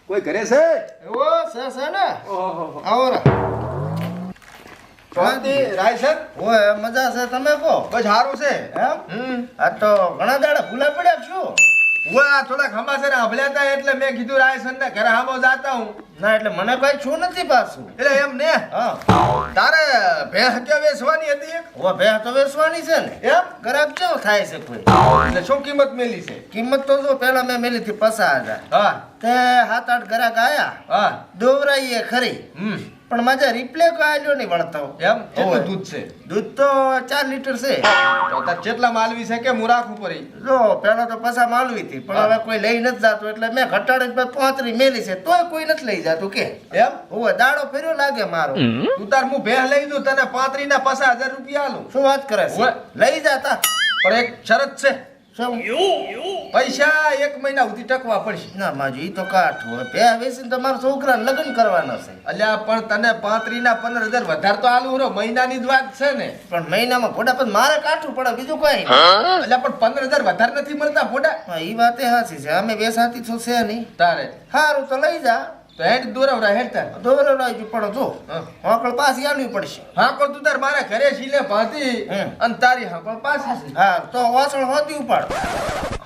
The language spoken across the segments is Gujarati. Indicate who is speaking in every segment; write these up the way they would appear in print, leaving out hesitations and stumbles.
Speaker 1: કોઈ ઘરે છે?
Speaker 2: એવો છે ને
Speaker 1: ઓહો
Speaker 2: આવો રા
Speaker 1: શાંતિ રાયસર?
Speaker 2: ઓય મજા છે તમે કહો
Speaker 1: બસ સારું છે.
Speaker 2: એમ આ તો ઘણા દાડા ભૂલા પડ્યા છું
Speaker 1: હું થોડાક હમાસર સાંભળ્યા હતા એટલે મેં કીધું રાયસર ને ઘરે હામો જાતા હું.
Speaker 2: ના એટલે મને કઈ છું નથી પાછું
Speaker 1: એટલે એમ ને
Speaker 2: હા
Speaker 1: તારે ભેંસ ક્યાં વેચવાની હતી એક?
Speaker 2: ઓ ભે તો વેચવાની છે ને
Speaker 1: એમ?
Speaker 2: ગરાબ કેવો થાય છે કોઈ
Speaker 1: એટલે શું કિંમત મેલી છે?
Speaker 2: કિંમત તો જો પેલા મેં મેલી હતી 50,000
Speaker 1: હા
Speaker 2: તે 7-8 ગ્રાહક આયા
Speaker 1: હા
Speaker 2: દોવરાઈએ ખરી પણ માજા રિપ્લે કાઢ્યો નહીં વળતો
Speaker 1: એમ કેટલું
Speaker 2: ઓય.
Speaker 1: દૂધ છે?
Speaker 2: દૂધ તો 4 લીટર છે
Speaker 1: તો તાર કેટલા માલવી છે કે હું રાખવું પડે?
Speaker 2: જો પેલા તો પસા માલવી હતી પણ હવે કોઈ લઈ નથી જાતું એટલે મેં ઘટાડે 35 મેલી છે તોય કોઈ નથી લઈ જાતું કે
Speaker 1: એમ?
Speaker 2: ઓય દાડો ફેર્યો લાગે મારો
Speaker 1: તું તાર હું ભેંસ લઈ દઉં તને 35 ના 50,000 રૂપિયા આલું.
Speaker 2: શું વાત કરે છે
Speaker 1: ઓય.
Speaker 2: લઈ જાતા
Speaker 1: પણ એક શરત છે,
Speaker 2: શું
Speaker 1: પૈસા 1 મહિના સુધી ટકવા પડશે.
Speaker 2: ના માજી ઈ તો કાઠ હોય બે વેસીને તમારા છોકરાને લગ્ન કરવાના છે
Speaker 1: અલ્યા પણ તને 35 ના 15,000 વધારે તો આલું રો, મહિનાની જ વાત છે ને.
Speaker 2: પણ મહિનામાં ફોટા પણ મારે કાઠું પડે બીજું કઈ
Speaker 1: અલ્યા પણ 15,000 વધારે નથી મળતા ફોટા
Speaker 2: હા ઈ વાતે હાચી છે અમે બેસાતી છો છે નહીં
Speaker 1: તારે.
Speaker 2: સારું તો લઈ જા
Speaker 1: તો હેડ દોરવરા હેડ તાર.
Speaker 2: દોરો લાવજો પણ જો
Speaker 1: હા.
Speaker 2: હોકળ પાછી આલવી પડશે
Speaker 1: હાંકળ તું તાર મારા ઘરે શીલે ભાતી
Speaker 2: હમ.
Speaker 1: અને તારી હાંકળ પાછી છે.
Speaker 2: હા તો વાસણ હોતી ઉપાડ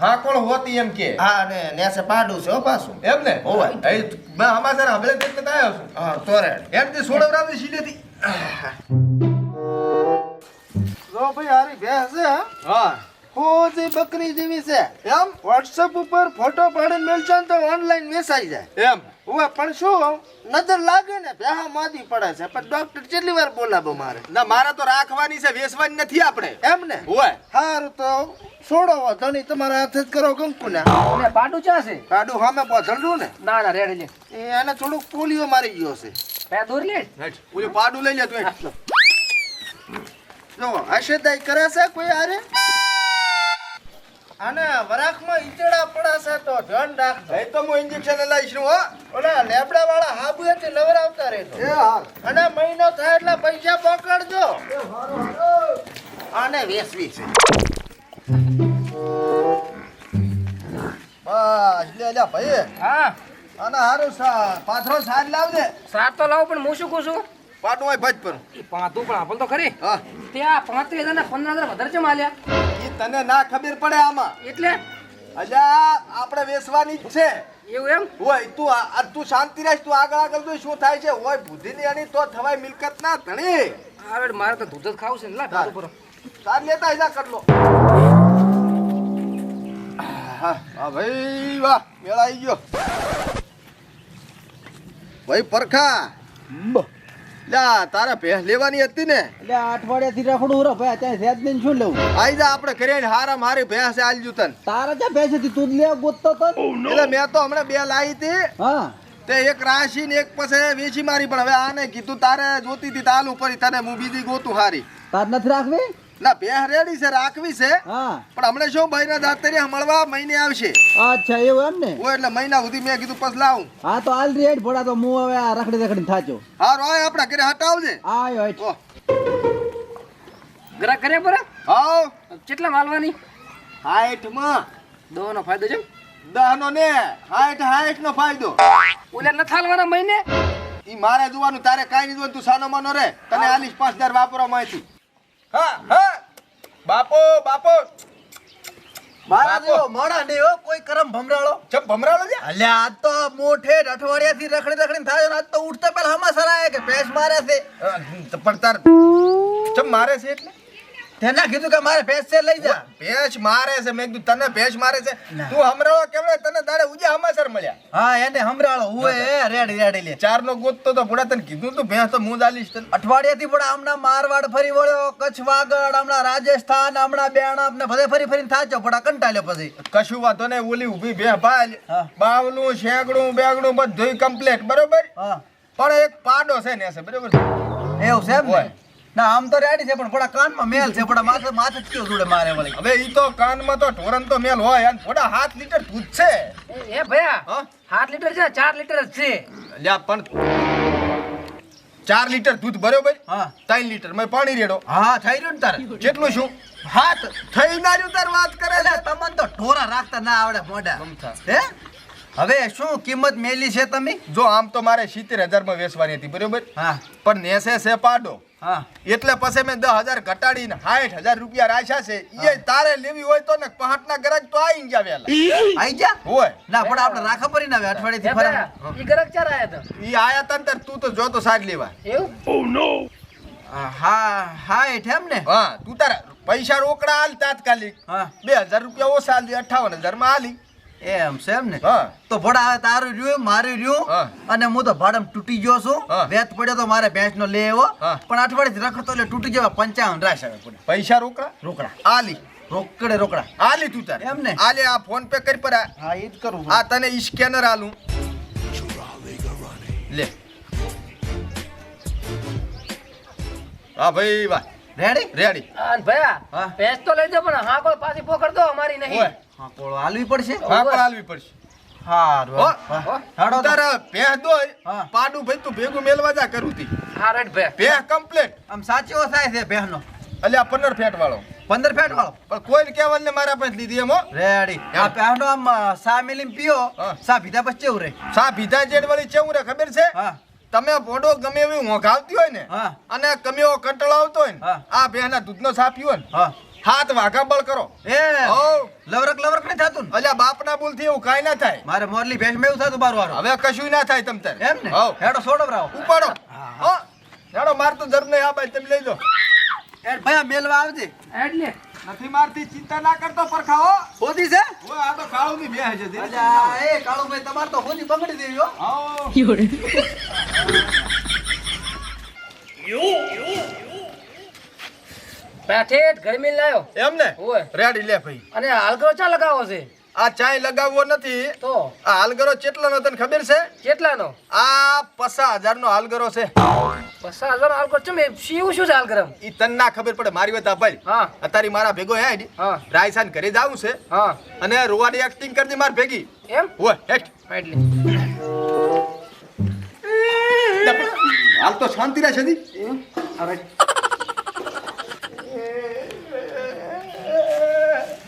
Speaker 1: હાંકળ હોતી એમ કે
Speaker 2: હા ને નેસે પાડું છે હો પાછું
Speaker 1: એમ ને?
Speaker 2: હોવે.
Speaker 1: એ મેં હમાસર સાંભળે તે એટલે આવ્યો છું.
Speaker 2: હા તોરેડ
Speaker 1: હેડ તે સોડવરાવી શીલેથી.
Speaker 2: જો ભાઈ હારી ભેંસ છે
Speaker 1: હા
Speaker 2: હોજી બકરી જેવી છે
Speaker 1: એમ?
Speaker 2: વોટ્સએપ ઉપર ફોટો પાડીને મેલશો ને તો ઓનલાઈન વેચાઈ જાય
Speaker 1: એમ?
Speaker 2: હવે પણ શું નજર લાગે ને ભેહા માદી પડે છે પણ ડોક્ટર કેટલી વાર બોલાવો મારે
Speaker 1: ના મારા તો રાખવાની છે, વેચવાની નથી આપણે.
Speaker 2: એમ ને
Speaker 1: હોય
Speaker 2: સારું તો છોડો ધણી તમારા હાથે જ કરો કંકુ ને
Speaker 3: અને પાટું ચા છે?
Speaker 2: કાડું સામે બોધડું ને
Speaker 3: ના ના રેડ લે
Speaker 2: એને થોડુંક પોલિયો મારી ગયો છે
Speaker 3: પે દૂર લે
Speaker 1: હેડ ઓલું પાડું લઈ લે તું હેડ.
Speaker 2: જો આશેદાઈ કરે છે કોઈ આરે અને વરાખમાં ઈચડા પડા છે તો ધ્યાન રાખજો
Speaker 1: એ તો હું ઇન્જેક્શન લઈશ હો.
Speaker 2: ઓલા લેબડા વાળા હાબુએથી નવરાવતા રહેજો
Speaker 1: એ હાલ.
Speaker 2: અને મહિનો થાય એટલે પૈસા પકડજો આને વેસવી છે
Speaker 1: બસ લે લે ભાઈ
Speaker 3: હા
Speaker 1: અને હારું પાથરો સાર લાવજે.
Speaker 3: સાત તો લાવ પણ હું શું કહું છું
Speaker 1: પાટું હોય ભજ પર.
Speaker 3: એ પાંતું પણ આપણ તો ખરી
Speaker 1: હા
Speaker 3: ત્યાં 35,000 ને 15,000 વધારે છે માલ્યા
Speaker 1: એ તને ના ખબર પડે આમાં.
Speaker 3: એટલે
Speaker 1: અલ્યા આપણે વેચવાની જ છે.
Speaker 3: એવું એમ
Speaker 1: હોય તું તું શાંતિ રાખ, તું આગળ જો શું થાય છે. હોય બુદ્ધિની અણી તો થવાય મિલકત ના ધણી.
Speaker 3: હવે મારે તો દૂધ જ ખાવું છે ને લા પાટું પર
Speaker 1: સાર લેતા જા કરલો. હા હા ભાઈ વાહ મેળા આવી ગયો ભાઈ પરખા. લ્યા તારા ભેંસ લેવાની હતી ને?
Speaker 4: એટલે આ અઠવાડિયાથી રખડું રો ભાઈ અત્યારે સેજ ને શું લેવું
Speaker 1: આઈ જા આપણે ઘરે હારા મારી ભેંસ આલજુ તને.
Speaker 4: તારા ક્યાં ભેંસ હતી તું જ લેવા ગોતતો તો
Speaker 1: એટલે મેં તો હમણાં 2 લાવી હતી
Speaker 4: હા
Speaker 1: તે એક રાશી ને એક પછી વેચી મારી, પણ હવે આને કીધું તારે જોતી હતી તાલું પડી તને હું બીજી ગોતું હારી.
Speaker 4: તાર નથી રાખવી
Speaker 1: ના ભેંસ રેડી છે, રાખવી છે,
Speaker 4: હા
Speaker 1: પણ હમણાં શું ભાઈ દાતરી મળવા મહિને આવશે.
Speaker 4: અચ્છા એવું એમ ને
Speaker 1: હું એટલે મહિના સુધી મેં કીધું પછી લાવું.
Speaker 4: હા તો હાલ રેડ ભોળા તો હું હવે આ રખડી રખડી થાચો
Speaker 1: હારું આય આપણા ઘરે હટાવજે.
Speaker 4: આયો હેઠ
Speaker 1: ઓહ,
Speaker 3: ગ્રાહક કરે પર
Speaker 1: હાવ
Speaker 3: કેટલા માલવાની
Speaker 1: 60 માં
Speaker 3: દવાનો ફાયદો છે
Speaker 1: 10 નો ને 60 નો ફાયદો.
Speaker 3: ઓલે ન થાલવાના મહિને
Speaker 1: ઈ મારે જોવાનું, તારે કાઈ નહીં જોવાનું, તું સાનો માનો રે. તને આલીશ 5000 વાપરવા માંથી. હા હા બાપો બાપો
Speaker 4: મારા જેવો મોડા નહીં હો કોઈ કરમ ભમરાળો
Speaker 1: ચમ ભમરાળો છે.
Speaker 4: અલ્યા આ તો મોઠે અઠવાડિયાથી રખડી રખડીને થાય આજ તો ઉઠતા પહેલા હમાસર આયા કે ભેંસ મારે છે
Speaker 1: પણ તાર ચમ મારે છે એટલે
Speaker 4: તેના કીધું કે મારે ભેંસ છે લઈ જા
Speaker 1: ભેંસ મારે છે. મેં કીધું તને ભેંસ મારે છે, તું હમરાળો કેવડે તને દાડે ઉજે હમાસર મળ્યા.
Speaker 4: હા એને હમરાળો હુએ રેડી રેડી લે
Speaker 1: 4 નો ગોતતો તો ભોળા તને કીધું તું ભેંસ તો હું જ આલીશ તને.
Speaker 4: અઠવાડિયાથી પણ હમણાં મારવાડ ફરી વળ્યો, કચ્છ વાગડ, હમણાં રાજસ્થાન, હમણાં બેણા ને બધે ફરી ફરીને થાચો પણ કંટાળ્યો પછી
Speaker 1: કશું વાંધો નહીં, ઓલી ઊભી ભેંસ ભાલ
Speaker 4: હા.
Speaker 1: બાવલું શેગડું બેગડું બધું કમ્પ્લીટ બરોબર,
Speaker 4: હા
Speaker 1: પણ એક પાડો છે ને છે બરોબર.
Speaker 4: એવું છે એમ ને?
Speaker 1: હોય.
Speaker 4: ના આમ તો રેડી છે પણ થોડા કાનમાં મેલ છે થોડા માથે માથે જ કેવું જોડે મારે વળી
Speaker 1: હવે ઈ તો કાનમાં તો ઢોરણ તો મેલ હોય અને થોડા 7 લીટર દૂધ છે.
Speaker 3: એ ભયા
Speaker 1: હા
Speaker 3: 7 લીટર છે 4 લીટર જ છે
Speaker 1: લ્યા પણ 4 લીટર દૂધ બરોબર,
Speaker 4: હા
Speaker 1: 3 લીટર મેં પાણી રેડો.
Speaker 4: હા થઈ રહ્યું ને તારે
Speaker 1: જેટલું શું
Speaker 4: હાથ
Speaker 1: થઈ નાર્યું તાર વાત કરે
Speaker 4: એટલે
Speaker 1: છે.
Speaker 4: તમને તો ઢોરા રાખતા ના આવડે મોઢા
Speaker 1: ગમથા.
Speaker 4: હે હવે શું કિંમત મેલી છે તમે?
Speaker 1: જો આમ તો મારે 70,000 માં વેચવાની હતી બરોબર,
Speaker 4: હા
Speaker 1: પણ નેસે છે પાડો,
Speaker 4: હા
Speaker 1: એટલે પછી મેં 10,000 ઘટાડીને 60,000 રૂપિયા રાખ્યા છે. એ તારે લેવી હોય તો ને પહાટના ગ્રાહક તો આવી ગયા વેલા.
Speaker 4: આઈ જા
Speaker 1: હોય
Speaker 4: ના પણ આપણે રાખા પડી ના અઠવાડિયે થી ફરા.
Speaker 3: ઈ ગરક ચાર આયા તો
Speaker 1: ઈ આયા તન તાર તું તો જો તો સાગ લેવા.
Speaker 3: એવું
Speaker 4: હા હા એઠેમ ને.
Speaker 1: હા તું તારા પૈસા રોકડા હાલ તાત્કાલિક,
Speaker 4: હા
Speaker 1: 2,000 રૂપિયા ઓછા હાલ 58,000 માં હાલી.
Speaker 4: એમ છે એમ ને.
Speaker 1: હા
Speaker 4: તો ભોડા હવે તારું રહ્યું મારું રહ્યું
Speaker 1: હા.
Speaker 4: અને હું તો ભાડમ તૂટી ગયો છું.
Speaker 1: હા.
Speaker 4: વેત પડ્યો તો મારે ભેંસ નો લે આવ્યો
Speaker 1: હા.
Speaker 4: પણ અઠવાડિયે રખડતો એટલે તૂટી જવા 55 રાશ આવે પડે.
Speaker 1: પૈસા રોકડા
Speaker 4: રોકડા
Speaker 1: હાલી
Speaker 4: રોકડે રોકડા.
Speaker 1: હાલી તું તાર
Speaker 4: એમ ને?
Speaker 1: હાલે આ ફોન પે કરી પર આ.
Speaker 4: હા એ જ કરું
Speaker 1: આ તને ઈ સ્કેનર હાલું લે. હા ભાઈ વાહ
Speaker 4: રેડી
Speaker 1: રેડી.
Speaker 3: આન ભયા
Speaker 4: હા.
Speaker 3: ભેંસ તો લઈ જાઓ પણ હા કોઈ પાછી પકડ દો અમારી નહીં.
Speaker 1: હોય
Speaker 4: હા કોળો હાલવી પડશે.
Speaker 1: હા પણ હાલવી પડશે.
Speaker 4: હારું
Speaker 1: હો.
Speaker 4: હાડો તો.
Speaker 1: તારા ભેહ દોય
Speaker 4: હા.
Speaker 1: પાડું ભાઈ તું ભેગું મેલવા જા કરું તી.
Speaker 3: હા રેડ ભયા
Speaker 1: ભેહ કમ્પ્લીટ.
Speaker 4: આમ સાચો થાય છે બહેનો
Speaker 1: અલ્યા 15 ફેટ વાળો
Speaker 4: 15 ફેટ વાળો.
Speaker 1: પણ કોઈ કેવલ ને મારા પાસે લીધી એમ હો.
Speaker 4: રેડી આ પહેનો આમ સા મિલીમ પીઓ
Speaker 1: હા.
Speaker 4: સા પીધા પછી કેવું રે?
Speaker 1: સા ભીધા જેડ વાળી ચેવું રે ખબર છે?
Speaker 4: હા
Speaker 1: તમે પોડો ગમે એવી મોઘાવતી હોય ને
Speaker 4: હા
Speaker 1: અને ગમે એવો કંટાળો આવતો હોય ને
Speaker 4: હા.
Speaker 1: આ ભેહના દૂધનો સા પીવો ને
Speaker 4: હા
Speaker 1: 7 વાઘા બળ કરો.
Speaker 4: એ
Speaker 1: હો.
Speaker 4: લવરક નહીં થતું ને?
Speaker 1: અલ્યા બાપના બોલથી એવું કાંઈ ના થાય.
Speaker 4: મારે મોરલી ભેંસ માં એવું થતું બાર વાળો.
Speaker 1: હવે કશું ના થાય તમ તાર.
Speaker 4: એમ ને
Speaker 1: હો.
Speaker 4: હેડો સોડો બ્રાવો.
Speaker 1: ઉપાડો.
Speaker 4: હા.
Speaker 1: હો. હેડો માર તો જરૂર નહીં આ ભાઈ તમે લઈ લો.
Speaker 4: એડ ભયા મેલવા આવજે.
Speaker 3: એટલે
Speaker 1: નથી મારતી ચિંતા ના કરતો પરખા હો.
Speaker 4: હોદી છે?
Speaker 1: ઓય આ તો કાળુની બેહ છે. ધીરે ધીરે
Speaker 4: અલ્યા
Speaker 1: જાઓ.
Speaker 4: એ કાળુભાઈ તમાર તો હોદી બગડી દેવી હો.
Speaker 1: આવો.
Speaker 3: ભયા ઠેઠ ગરમી લાયો
Speaker 1: એમ ને
Speaker 3: હોય
Speaker 1: રેડી લે ભાઈ.
Speaker 3: અને હાલગરો ચા લગાવો છે
Speaker 1: આ ચાય લગાવવો નથી.
Speaker 3: તો
Speaker 1: આ હાલગરો કેટલાનો તને ખબર છે?
Speaker 3: કેટલાનો?
Speaker 1: આ 50,000 નો હાલગરો છે.
Speaker 3: 50,000 હાલગરો ચમ સીવું શું છે હાલગરમ?
Speaker 1: ઈ તને ના ખબર પડે મારી વાત ભાઈ.
Speaker 3: હા
Speaker 1: અત્યારે મારા ભેગો હે
Speaker 3: હા
Speaker 1: રાયસાન ઘરે જાવું છે
Speaker 3: હા
Speaker 1: અને રૂવાડી એક્ટિંગ કરી દે માર ભેગી.
Speaker 3: એમ
Speaker 1: હોય હેટ.
Speaker 3: એટલે
Speaker 1: હાલ તો શાંતિ રહે છે દી.
Speaker 3: અરે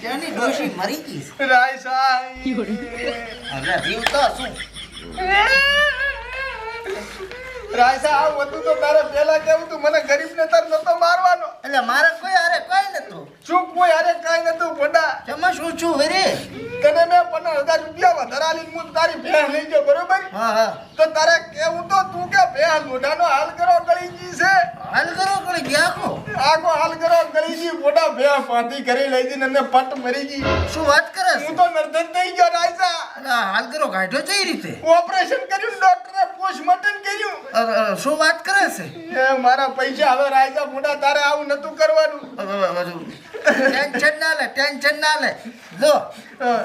Speaker 2: ત્યાંની ડોશી મરી ગઈ છે.
Speaker 1: રાયસાન
Speaker 2: હવે જીવ તો શું?
Speaker 1: રાયસા આ વધુ તો તારે પહેલા કેવું તું મને ગરીબ ને તાર નતો મારવાનો.
Speaker 2: એટલે મારે કોઈ અરે કોઈ નતું.
Speaker 1: શું કોઈ હારે કાંઈ નતું ભોંડા.
Speaker 2: જમા શું છું વેરે?
Speaker 1: તને મેં 15,000 રૂપિયા વધારે આલીને હું તારી ભેહ લઈ ગયો બરોબર.
Speaker 2: હા હા
Speaker 1: તો તારે કેવું તો તું કે ભેહ લોઢાનો હાલ કરો ગળી ગઈ છે.
Speaker 2: હાલ કરો કળી ગયા કો.
Speaker 1: આખો હાલ કરો ગળી ગઈ મોટા ભેહ પાથી ઘરે લઈ જઈને અને પટ મરી ગઈ.
Speaker 2: શું વાત કરે છે?
Speaker 1: હું તો નર્ધન થઈ ગયો રાયસા.
Speaker 2: અને આ હાલ કરો કાઢ્યો કઈ રીતે?
Speaker 1: ઓપરેશન કર્યું ડોક્ટરે પોસ્ટમોર્ટમ કર્યું.
Speaker 2: શું વાત કરે છે?
Speaker 1: એ મારા પૈસા હવે રાયસા મોટા તારે આવું નતું કરવાનું.
Speaker 2: ટેન્શન ના લે ટેન્શન ના લે. જો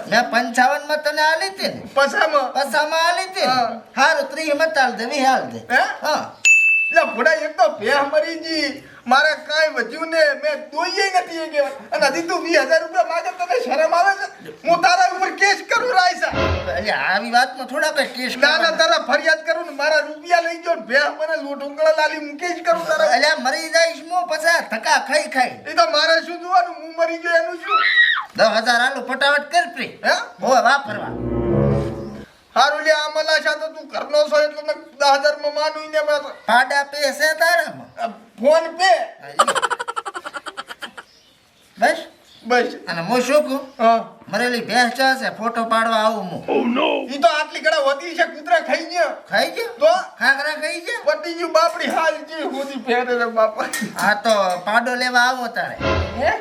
Speaker 2: મેં 55 માં તને આલી હતી ને,
Speaker 1: પસામાં
Speaker 2: 50 માં આલી હતી ને,
Speaker 1: હા.
Speaker 2: હારું 30 માં તાલ દે હાલ દે.
Speaker 1: હે
Speaker 2: હા
Speaker 1: એટલે ભોડા એક તો ભેહ મરી ગઈ મારે કાંઈ વધ્યું ને મેં દોઈએ નથી એ કહેવાય. અને હજી તું 20,000 રૂપિયા માંગે તને શરમ આવે છે? હું તારા ઉપર કેસ કરું રાયસા.
Speaker 2: એટલે આવી વાતમાં થોડા કઈ કેસ
Speaker 1: ના ના તારા ફરિયાદ કરું ને મારા રૂપિયા લઈ ગયો ને ભેહ મને લૂંટ ઉંગળા લાલી મૂકી જ કરું તારા.
Speaker 2: એટલે મરી જઈશ હું પછી ધક્કા ખાઈ ખાઈ.
Speaker 1: એ તો મારે શું જોવાનું હું મરી ગયો એનું શું?
Speaker 2: 10,000 આલુ ફટાફટ કર પ્રી.
Speaker 1: હે
Speaker 2: હોવે વાપરવા.
Speaker 1: હારું લે આ મલાશા તો તું ઘરનો છો એટલે મેં 10,000 માં માનું ને મેં તો.
Speaker 2: ફાડા પૈસે તારામાં.
Speaker 1: ફોન પે
Speaker 2: બસ
Speaker 1: બસ.
Speaker 2: અને હું શું કહું?
Speaker 1: હા
Speaker 2: મરેલી ભેંસ છે ફોટો પાડવા આવું હું.
Speaker 1: ઈ તો આટલી ઘડા હોતી છે કૂતરા ખાઈ ગયા
Speaker 2: ખાઈ ગયો?
Speaker 1: તો
Speaker 2: ખાખરા ખાઈ ગયા?
Speaker 1: પતી ગયું બાપડી હાલ જે હોતી ફેરે રે બાપા.
Speaker 2: આ તો પાડો લેવા આવો તારે.
Speaker 1: હે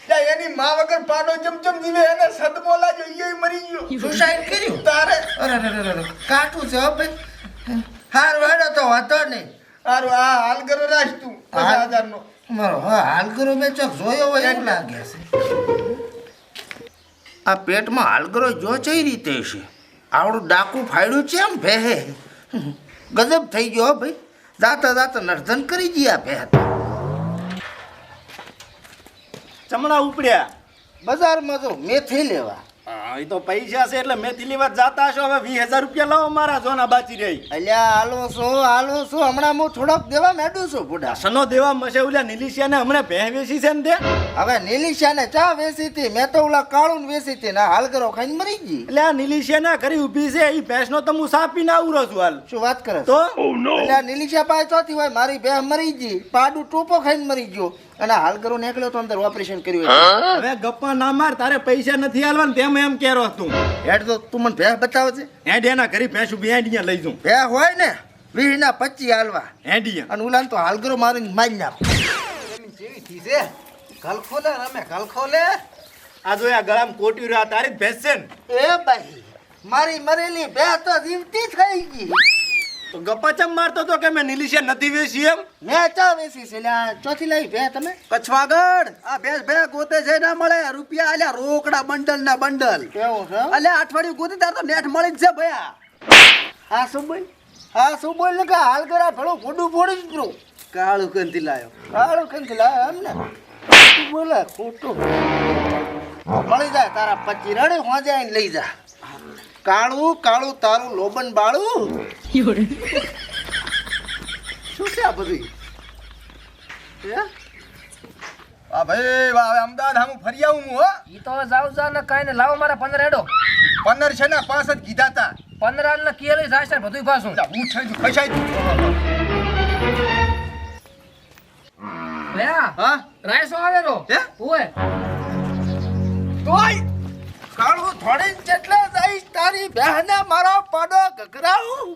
Speaker 1: ત્યાં એની માં વગર પાડો ચમચમ જીવે એને સદમો લાજો ઈ મરી ગયો.
Speaker 2: સુસાઇડ કર્યું?
Speaker 1: તારે
Speaker 2: અરે કાઠું છે હો ભાઈ. હારું હેડો તો વાંધો નહીં.
Speaker 1: હારું આ હાલ કરો રાખ તું 50,000 નો.
Speaker 2: મારો હા હાલગરો મેં ચોક જોયો હોય એમ લાગે છે. આ પેટમાં હાલગરો જો કઈ રીતે છે? આવડું ડાકું ફાડ્યું છે એમ ભેહે. ગજબ થઈ ગયો હો ભાઈ. દાતા દાતા નર્ધન કરી ગયા ભેહ તો.
Speaker 1: ચમડા ઉપડ્યા.
Speaker 2: બજારમાં જો મેથી લેવા
Speaker 5: એ તો પૈસા છે એટલે મેં પેલી વાત જાતા હશો. હવે 20,000 રૂપિયા લાવો મારા જોના બાચી રહી.
Speaker 2: અલ્યા હાલો શું હમણાં હું થોડોક દેવા મેડું છું બુડા.
Speaker 5: સનો દેવા મશે ઓલા નિલિશિયાને હમણાં ભેહ વેચી છે ને તે.
Speaker 2: હવે નીલિશાને ચા વેચી હતી, મેં તો ઓલા કાળું વેચી હતી ને હાલ કરો ખાઈને મરી ગઈ.
Speaker 5: એટલે આ નિલિશિયાના ઘરે ઊભી છે એ ભેંસનો તો હું સાપ પીને આવરો છું હાલ.
Speaker 2: શું વાત કરે
Speaker 5: તો
Speaker 2: અલ્યા નીલિશા પાસે ચોથી હોય મારી બે મરી ગઈ, પાડું ટોપો ખાઈને મરી ગયો અને હાલ કરો નીકળ્યો તો અંદર ઓપરેશન કર્યું.
Speaker 5: હવે ગપ્પા ના માર, તારે પૈસા નથી હાલવા ને તેમ એમ કેરો તું.
Speaker 2: હેડ તો તું મને ભેહ બતાવે છે.
Speaker 5: હેડિયાના ઘરે ભેંસ ઊભી હેડિયા લઈ જાઉં.
Speaker 2: ભેહ હોય ને 20 ના 25 હાલવા
Speaker 5: હેડિયા
Speaker 2: અને ઉલાન તો હાલ કરો મારીને મારી નાખ.
Speaker 4: જેવી થી છે કલખો લે રમે કલખો લે.
Speaker 5: આ જો આ ગળામાં કોટ્યું રહ્યા તારી જ ભેંસ છે ને.
Speaker 2: એ ભાઈ મારી મરેલી ભેહ તો જીવતી થઈ ગઈ.
Speaker 5: તો ગપ્પા ચમ મારતો તો કે મેં નિલિશિયા નથી વેચી એમ.
Speaker 2: મેં ચા વેચી છે એટલે ચોથી લાવી ભેહ તમે.
Speaker 4: કચ્છવાગઢ આ ભેંસ ભે ગોતે છે ના મળે રૂપિયા આલ્યા રોકડા બંડલ ના બંડલ.
Speaker 2: કેવું છે
Speaker 4: અલ્યા અઠવાડિયું ગોતી તાર તો નેટ મળી જ છે ભયા.
Speaker 2: હા શું બોલ, હા શું બોલ ને કે હાલ કરા ભલો ગોડું ફોડી જ તું.
Speaker 4: કાળું કંથી લાયો.
Speaker 2: કાળું કંઈક લાવે એમ ને ખોટું બોલે ખોટું. મળી જાય તારા 25 રડે હોજે આઈને લઈ જા. કાળું તારું લોબન બાળું.
Speaker 4: શું છે આ બધું?
Speaker 1: વાહ ભાઈ વાહ, હવે અમદાવાદ હામું ફરી આવું હું. હો
Speaker 3: ઈ તો જાવ જા ને કાઈ ને લાવો મારા 15 હેડો.
Speaker 1: 15 છે ને 5 જ કીધા તા.
Speaker 3: 15 હાલ ને કેલી જાય છે બધું પાછું.
Speaker 1: જા, હું થઈ ગયું, ખસાઈ ગયું.
Speaker 3: ભયા
Speaker 1: હા
Speaker 3: રાયસો આવેલો
Speaker 1: હે?
Speaker 3: ઓય
Speaker 2: તોય કાળું થોડી જેટલે જઈશ તારી બહેને મારો પાડો ગગરાવું.